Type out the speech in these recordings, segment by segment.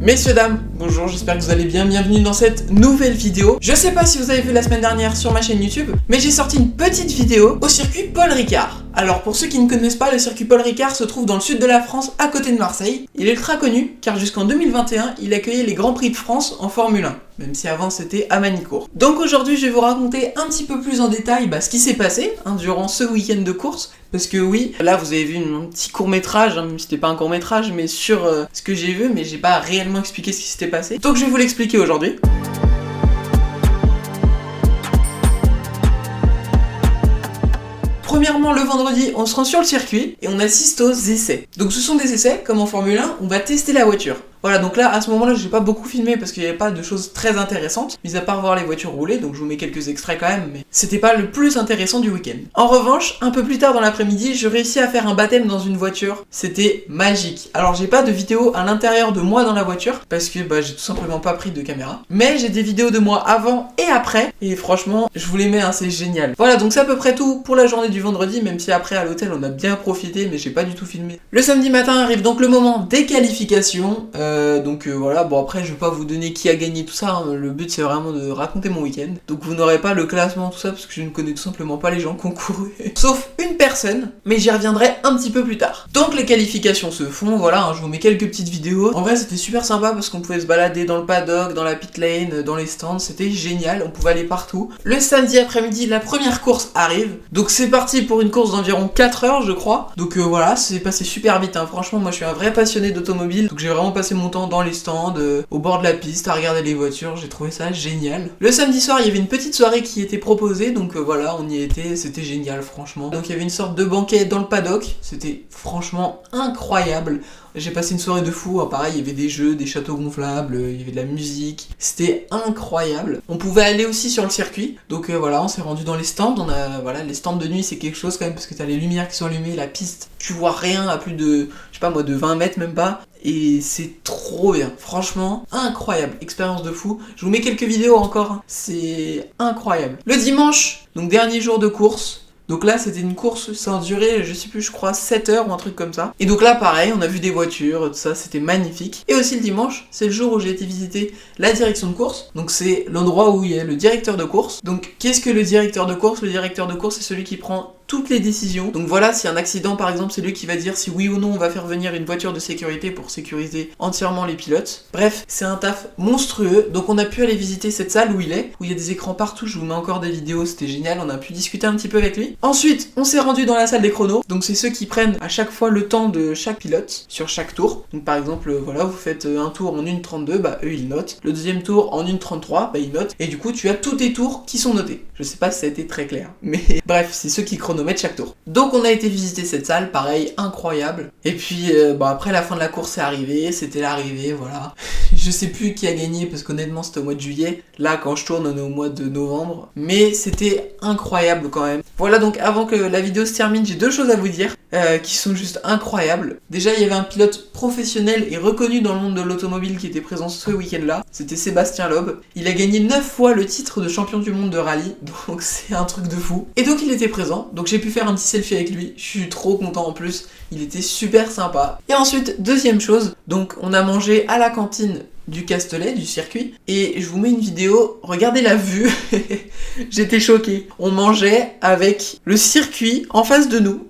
Messieurs, dames, bonjour, j'espère que vous allez bien, bienvenue dans cette nouvelle vidéo. Je sais pas si vous avez vu la semaine dernière sur ma chaîne YouTube, mais j'ai sorti une petite vidéo au circuit Paul Ricard. Alors pour ceux qui ne connaissent pas, le circuit Paul Ricard se trouve dans le sud de la France, à côté de Marseille. Il est ultra connu, car jusqu'en 2021, il accueillait les Grands Prix de France en Formule 1, même si avant c'était à Manicourt. Donc aujourd'hui, je vais vous raconter un petit peu plus en détail ce qui s'est passé durant ce week-end de course. Parce que oui, là vous avez vu un petit court-métrage, même si c'était pas un court-métrage, mais sur ce que j'ai vu, mais j'ai pas réellement expliqué ce qui s'était passé. Donc je vais vous l'expliquer aujourd'hui. Premièrement, le vendredi, on se rend sur le circuit et on assiste aux essais. Donc ce sont des essais, comme en Formule 1, on va tester la voiture. Voilà, donc là, à ce moment-là, j'ai pas beaucoup filmé parce qu'il n'y avait pas de choses très intéressantes, mis à part voir les voitures rouler, donc je vous mets quelques extraits quand même, mais c'était pas le plus intéressant du week-end. En revanche, un peu plus tard dans l'après-midi, je réussis à faire un baptême dans une voiture. C'était magique. Alors j'ai pas de vidéo à l'intérieur de moi dans la voiture, parce que j'ai tout simplement pas pris de caméra, mais j'ai des vidéos de moi avant et après, et franchement, je vous les mets, c'est génial. Voilà, donc c'est à peu près tout pour la journée du vendredi, même si après à l'hôtel on a bien profité, mais j'ai pas du tout filmé. Le samedi matin arrive donc le moment des qualifications, voilà, bon après je vais pas vous donner qui a gagné tout ça, le but c'est vraiment de raconter mon week-end. Donc vous n'aurez pas le classement, tout ça, parce que je ne connais tout simplement pas les gens qui ont couru. Sauf une personne, mais j'y reviendrai un petit peu plus tard. Donc les qualifications se font, voilà, je vous mets quelques petites vidéos. En vrai c'était super sympa parce qu'on pouvait se balader dans le paddock, dans la pit lane, dans les stands, c'était génial, on pouvait aller partout. Le samedi après-midi, la première course arrive, donc c'est parti pour une course d'environ 4 heures je crois. Donc voilà, c'est passé super vite, franchement moi je suis un vrai passionné d'automobile, donc j'ai vraiment passé mon temps dans les stands, au bord de la piste, à regarder les voitures, j'ai trouvé ça génial. Le samedi soir, il y avait une petite soirée qui était proposée, donc voilà, on y était, c'était génial franchement. Donc il y avait une sorte de banquet dans le paddock, c'était franchement incroyable. J'ai passé une soirée de fou, pareil, il y avait des jeux, des châteaux gonflables, il y avait de la musique, c'était incroyable. On pouvait aller aussi sur le circuit, donc voilà, on s'est rendu dans les stands, les stands de nuit c'est quelque chose quand même, parce que t'as les lumières qui sont allumées, la piste, tu vois rien à plus de, je sais pas moi, de 20 mètres même pas, et c'est trop bien, franchement, incroyable, expérience de fou. Je vous mets quelques vidéos encore, c'est incroyable. Le dimanche, donc dernier jour de course, donc là c'était une course, ça a duré je sais plus, je crois 7 heures ou un truc comme ça. Et donc là pareil, on a vu des voitures, tout ça, c'était magnifique. Et aussi le dimanche, c'est le jour où j'ai été visiter la direction de course. Donc c'est l'endroit où il y a le directeur de course. Donc qu'est-ce que le directeur de course? Le directeur de course c'est celui qui prend toutes les décisions. Donc voilà, s'il y a un accident par exemple, c'est lui qui va dire si oui ou non on va faire venir une voiture de sécurité pour sécuriser entièrement les pilotes. Bref, c'est un taf monstrueux. Donc on a pu aller visiter cette salle où il est, où il y a des écrans partout, je vous mets encore des vidéos, c'était génial, on a pu discuter un petit peu avec lui. Ensuite, on s'est rendu dans la salle des chronos. Donc c'est ceux qui prennent à chaque fois le temps de chaque pilote sur chaque tour. Donc par exemple, voilà, vous faites un tour en 1:32, eux ils notent. Le deuxième tour en 1:33, ils notent. Et du coup, tu as tous tes tours qui sont notés. Je sais pas si ça a été très clair, mais bref, c'est ceux qui chronomètrent chaque tour. Donc on a été visiter cette salle, pareil, incroyable. Et puis après la fin de la course est arrivée, c'était l'arrivée, voilà. Je sais plus qui a gagné parce qu'honnêtement c'était au mois de juillet. Là quand je tourne on est au mois de novembre. Mais c'était incroyable quand même. Voilà, donc avant que la vidéo se termine, j'ai deux choses à vous dire qui sont juste incroyables. Déjà il y avait un pilote professionnel et reconnu dans le monde de l'automobile qui était présent ce week-end là. C'était Sébastien Loeb. Il a gagné 9 fois le titre de champion du monde de rallye. Donc c'est un truc de fou. Et donc il était présent. Donc j'ai pu faire un petit selfie avec lui. Je suis trop content en plus. Il était super sympa. Et ensuite, deuxième chose. Donc on a mangé à la cantine du Castellet, du circuit, et je vous mets une vidéo, regardez la vue, j'étais choquée. On mangeait avec le circuit en face de nous,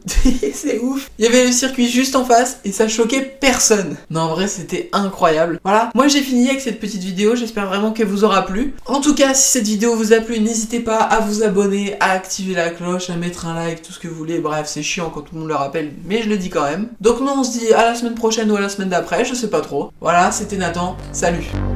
c'est ouf. Il y avait le circuit juste en face et ça choquait personne. Non, en vrai c'était incroyable. Voilà, moi j'ai fini avec cette petite vidéo, j'espère vraiment qu'elle vous aura plu. En tout cas, si cette vidéo vous a plu, n'hésitez pas à vous abonner, à activer la cloche, à mettre un like, tout ce que vous voulez. Bref, c'est chiant quand tout le monde le rappelle, mais je le dis quand même. Donc nous on se dit à la semaine prochaine ou à la semaine d'après, je sais pas trop. Voilà, c'était Nathan. Salut!